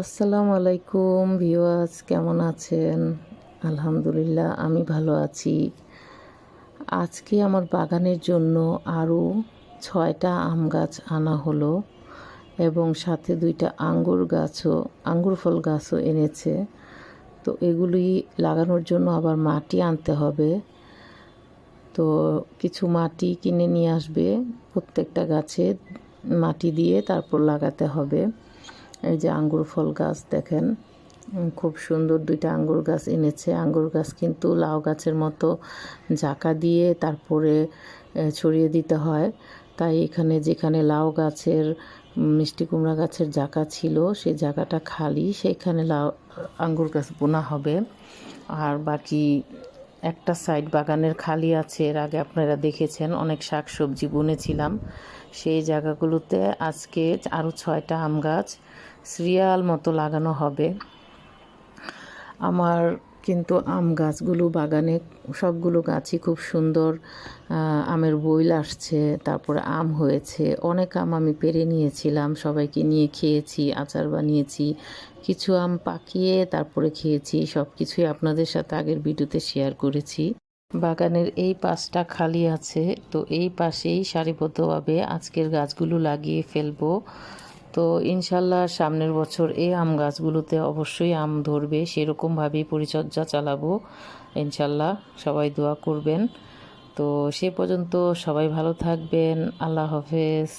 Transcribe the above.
আসসালামু আলাইকুম ভিউয়ার্স, কেমন আছেন? আলহামদুলিল্লাহ আমি ভালো আছি। আজকে আমার বাগানের জন্য আরও 6টা আম গাছ আনা হলো এবং সাথে 2টা আঙ্গুর ফল গাছও এনেছে। তো এগুলি লাগানোর জন্য আবার মাটি আনতে হবে। তো কিছু মাটি কিনে নিয়ে আসবে, প্রত্যেকটা গাছে মাটি দিয়ে তারপর লাগাতে হবে। এই যে আঙ্গুর ফল গাছ দেখেন, খুব সুন্দর 2টা আঙ্গুর গাছ এনেছে। আঙ্গুর গাছ কিন্তু লাউ গাছের মতো ঝাঁকা দিয়ে তারপরে ছড়িয়ে দিতে হয়। তাই এখানে যেখানে লাউ গাছের মিষ্টি কুমড়া গাছের ঝাঁকা ছিল সেই জায়গাটা খালি, সেখানে আঙ্গুর গাছ বোনা হবে। আর বাকি একটা সাইড বাগানের খালি আছে, এর আগে আপনারা দেখেছেন অনেক শাক সবজি বুনেছিলাম। সেই জায়গাগুলোতে আজকে আরও 6টা আম গাছ সিরিয়াল মতো লাগানো হবে। আমার কিন্তু আম গাছগুলো বাগানে সবগুলো গাছই খুব সুন্দর আমের বইল আসছে, তারপরে আম হয়েছে। অনেক আম আমি পেড়ে নিয়েছিলাম, সবাইকে নিয়ে খেয়েছি, আচার বানিয়েছি, কিছু আম পাকিয়ে তারপরে খেয়েছি। সব কিছুই আপনাদের সাথে আগের ভিডিওতে শেয়ার করেছি। বাগানের এই পাশটা খালি আছে, তো এই পাশেই সারিবদ্ধভাবে আজকের গাছগুলো লাগিয়ে ফেলবো। তো ইনশাল্লাহ সামনের বছর এই আম গাছগুলোতে অবশ্যই আম ধরবে, সেরকমভাবেই পরিচর্যা চালাবো ইনশাল্লাহ। সবাই দোয়া করবেন। তো সে পর্যন্ত সবাই ভালো থাকবেন। আল্লাহ হাফেজ।